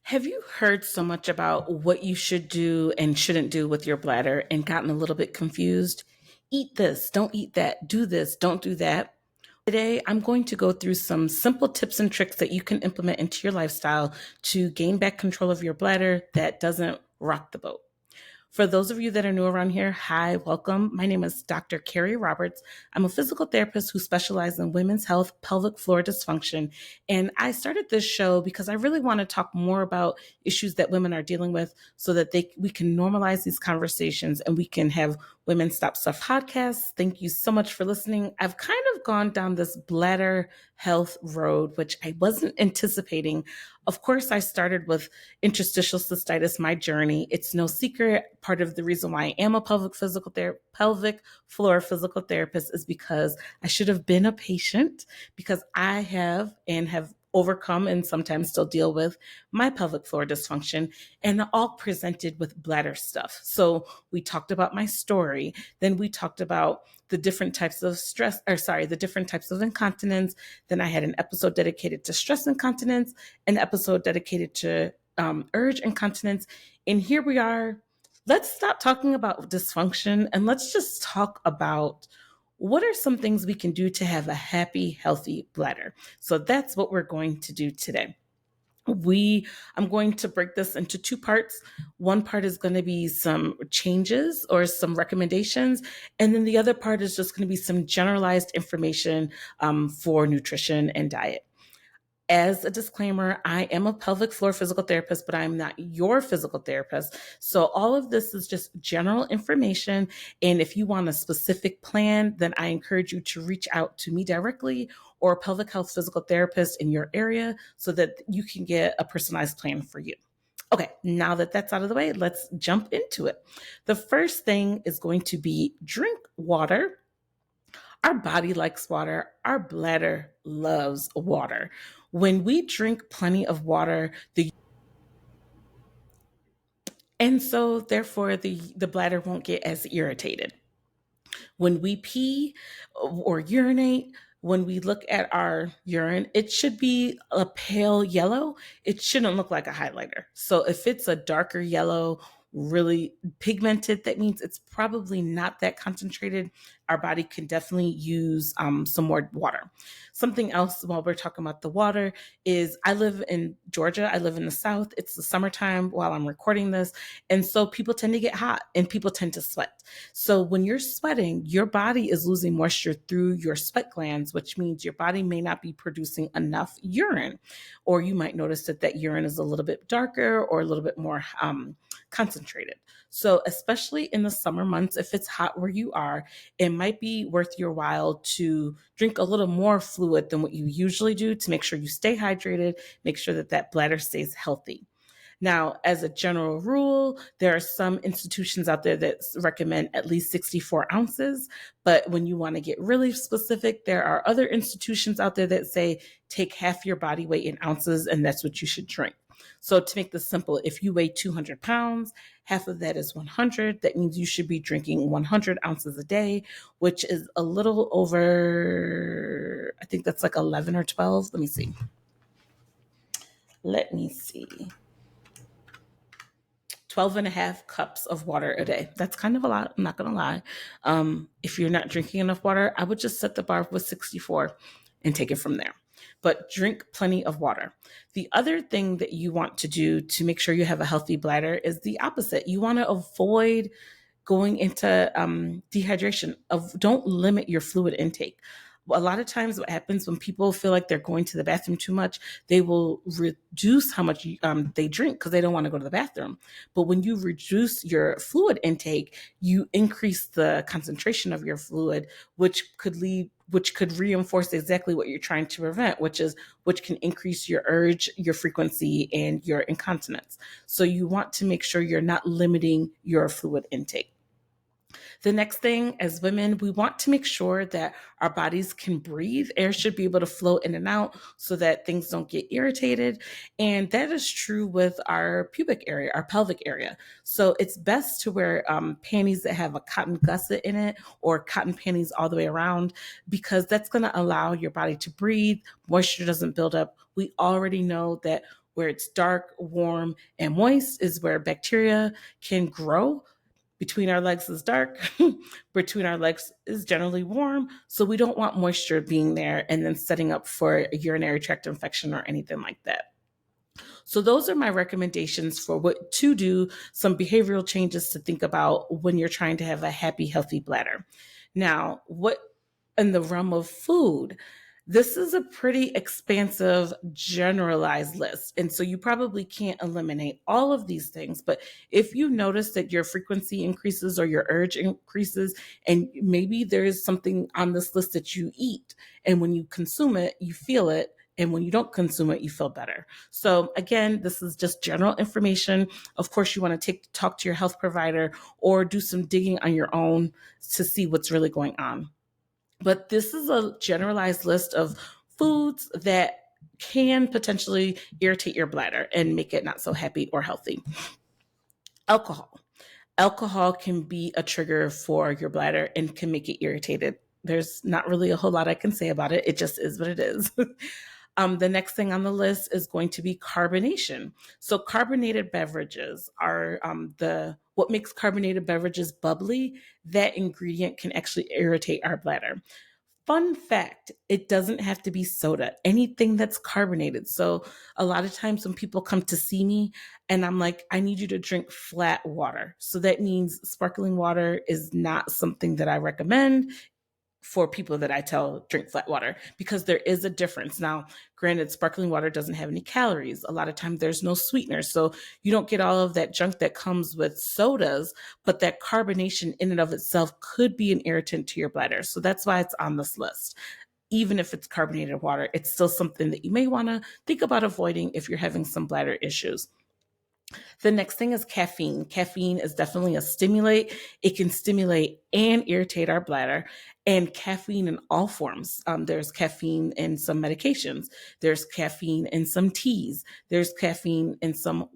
Have you heard so much about what you should do and shouldn't do with your bladder and gotten a little bit confused? Eat this, don't eat that, do this, don't do that. Today, I'm going to go through some simple tips and tricks that you can implement into your lifestyle to gain back control of your bladder that doesn't rock the boat. For those of you that are new around here, hi, welcome. My name is Dr. Carrie Roberts. I'm a physical therapist who specializes in women's health, pelvic floor dysfunction. And I started this show because I really want to talk more about issues that women are dealing with so that we can normalize these conversations and we can have Women Stop Stuff podcast. Thank you so much for listening. I've kind of gone down this bladder health road, which I wasn't anticipating. Of course, I started with interstitial cystitis, my journey. It's no secret. Part of the reason why I am a pelvic floor physical therapist is because I should have been a patient, because I have overcome and sometimes still deal with my pelvic floor dysfunction, and all presented with bladder stuff. So we talked about my story. Then we talked about the different types of the different types of incontinence. Then I had an episode dedicated to stress incontinence, an episode dedicated to urge incontinence. And here we are. Let's stop talking about dysfunction and let's just talk about what are some things we can do to have a happy, healthy bladder. So that's what we're going to do today. I'm going to break this into two parts. One part is going to be some changes or some recommendations. And then the other part is just going to be some generalized information for nutrition and diet. As a disclaimer, I am a pelvic floor physical therapist, but I'm not your physical therapist. So all of this is just general information. And if you want a specific plan, then I encourage you to reach out to me directly or a pelvic health physical therapist in your area so that you can get a personalized plan for you. Okay, now that that's out of the way, let's jump into it. The first thing is going to be drink water. Our body likes water. Our bladder loves water. When we drink plenty of water, therefore the bladder won't get as irritated. When we pee or urinate, when we look at our urine, it should be a pale yellow. It shouldn't look like a highlighter. So if it's a darker yellow, really pigmented, that means it's probably not that concentrated. Our body can definitely use some more water. Something else while we're talking about the water is I live in Georgia. I live in the South. It's the summertime while I'm recording this. And so people tend to get hot and people tend to sweat. So when you're sweating, your body is losing moisture through your sweat glands, which means your body may not be producing enough urine. Or you might notice that urine is a little bit darker or a little bit more concentrated. So especially in the summer months, if it's hot where you are, it might be worth your while to drink a little more fluid than what you usually do to make sure you stay hydrated, make sure that bladder stays healthy. Now, as a general rule, there are some institutions out there that recommend at least 64 ounces. But when you want to get really specific, there are other institutions out there that say take half your body weight in ounces, and that's what you should drink. So to make this simple, if you weigh 200 pounds, half of that is 100. That means you should be drinking 100 ounces a day, which is a little over, I think that's like 11 or 12. Let me see. 12 and a half cups of water a day. That's kind of a lot. I'm not going to lie. If you're not drinking enough water, I would just set the bar with 64 and take it from there. But drink plenty of water. The other thing that you want to do to make sure you have a healthy bladder is the opposite. You want to avoid going into dehydration. Don't limit your fluid intake. A lot of times what happens when people feel like they're going to the bathroom too much, they will reduce how much they drink because they don't want to go to the bathroom. But when you reduce your fluid intake, you increase the concentration of your fluid, which could reinforce exactly what you're trying to prevent, which can increase your urge, your frequency, and your incontinence. So you want to make sure you're not limiting your fluid intake. The next thing, as women, we want to make sure that our bodies can breathe. Air should be able to flow in and out so that things don't get irritated. And that is true with our pubic area, our pelvic area. So it's best to wear panties that have a cotton gusset in it or cotton panties all the way around, because that's going to allow your body to breathe. Moisture doesn't build up. We already know that where it's dark, warm, and moist is where bacteria can grow. Between our legs is dark, between our legs is generally warm. So we don't want moisture being there and then setting up for a urinary tract infection or anything like that. So those are my recommendations for what to do, some behavioral changes to think about when you're trying to have a happy, healthy bladder. Now, what in the realm of food, this is a pretty expansive, generalized list. And so you probably can't eliminate all of these things. But if you notice that your frequency increases or your urge increases, and maybe there is something on this list that you eat, and when you consume it, you feel it. And when you don't consume it, you feel better. So again, this is just general information. Of course, you want to talk to your health provider or do some digging on your own to see what's really going on. But this is a generalized list of foods that can potentially irritate your bladder and make it not so happy or healthy. Alcohol. Alcohol can be a trigger for your bladder and can make it irritated. There's not really a whole lot I can say about it. It just is what it is. The next thing on the list is going to be carbonation. So carbonated beverages are what makes carbonated beverages bubbly. That ingredient can actually irritate our bladder. Fun fact, it doesn't have to be soda, anything that's carbonated. So a lot of times when people come to see me and I'm like, I need you to drink flat water. So that means sparkling water is not something that I recommend for people that I tell drink flat water, because there is a difference. Now, granted, sparkling water doesn't have any calories. A lot of times there's no sweetener. So you don't get all of that junk that comes with sodas, but that carbonation in and of itself could be an irritant to your bladder. So that's why it's on this list. Even if it's carbonated water, it's still something that you may want to think about avoiding if you're having some bladder issues. The next thing is caffeine. Caffeine is definitely a stimulant. It can stimulate and irritate our bladder. And caffeine in all forms. There's caffeine in some medications. There's caffeine in some teas. There's caffeine in some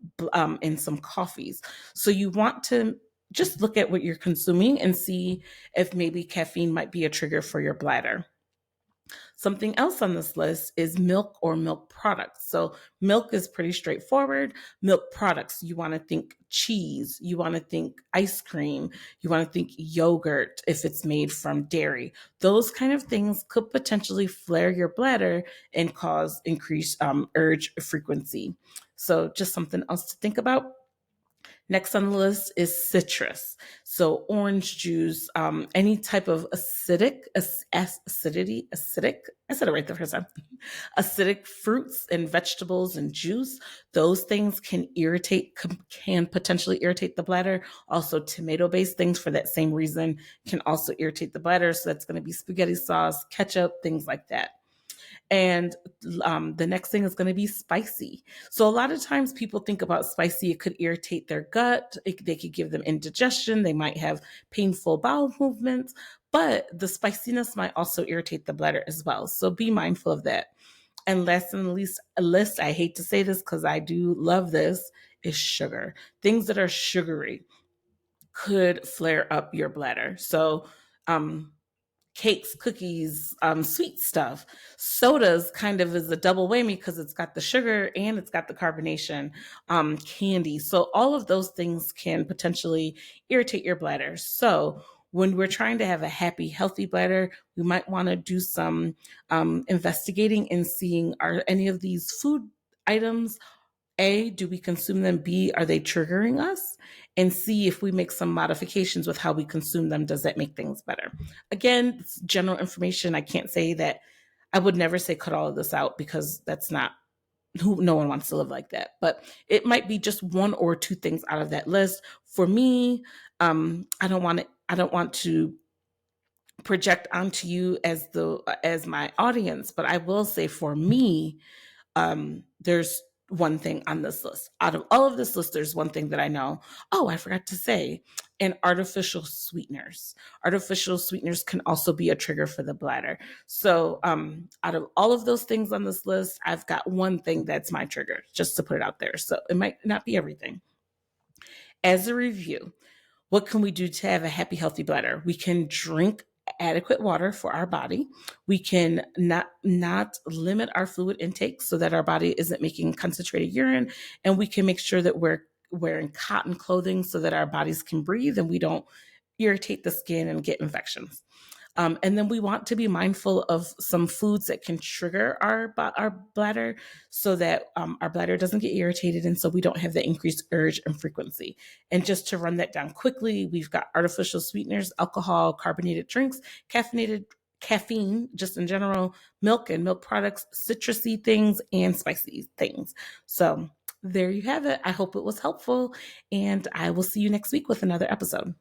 coffees. So you want to just look at what you're consuming and see if maybe caffeine might be a trigger for your bladder. Something else on this list is milk or milk products. So milk is pretty straightforward. Milk products, you want to think cheese, you want to think ice cream, you want to think yogurt if it's made from dairy. Those kind of things could potentially flare your bladder and cause increased urge frequency. So just something else to think about. Next on the list is citrus. So orange juice, any type of acidic, I said it right the first time, acidic fruits and vegetables and juice. Those things can potentially irritate the bladder. Also tomato-based things for that same reason can also irritate the bladder. So that's going to be spaghetti sauce, ketchup, things like that. And the next thing is going to be spicy. So a lot of times people think about spicy, it could irritate their gut. They could give them indigestion. They might have painful bowel movements, but the spiciness might also irritate the bladder as well. So be mindful of that. And last and least, I hate to say this because I do love this, is sugar. Things that are sugary could flare up your bladder. So, cakes, cookies, sweet stuff. Sodas kind of is a double whammy because it's got the sugar and it's got the carbonation, candy. So all of those things can potentially irritate your bladder. So when we're trying to have a happy, healthy bladder, we might want to do some investigating and seeing, are any of these food items, A, do we consume them? B, are they triggering us? And C, if we make some modifications with how we consume them, does that make things better? Again, it's general information. I can't say that, I would never say cut all of this out because that's not who, no one wants to live like that. But it might be just one or two things out of that list. For me, I don't want to project onto you as my audience, but I will say for me, there's one thing on this list. Out of all of this list, there's one thing that I know. Oh, I forgot to say, and artificial sweeteners. Artificial sweeteners can also be a trigger for the bladder. So out of all of those things on this list, I've got one thing that's my trigger, just to put it out there. So it might not be everything. As a review, what can we do to have a happy, healthy bladder? We can drink adequate water for our body. We can not limit our fluid intake so that our body isn't making concentrated urine, and we can make sure that we're wearing cotton clothing so that our bodies can breathe and we don't irritate the skin and get infections. And then we want to be mindful of some foods that can trigger our bladder so that our bladder doesn't get irritated and so we don't have the increased urge and frequency. And just to run that down quickly, we've got artificial sweeteners, alcohol, carbonated drinks, caffeine, just in general, milk and milk products, citrusy things, and spicy things. So there you have it. I hope it was helpful, and I will see you next week with another episode.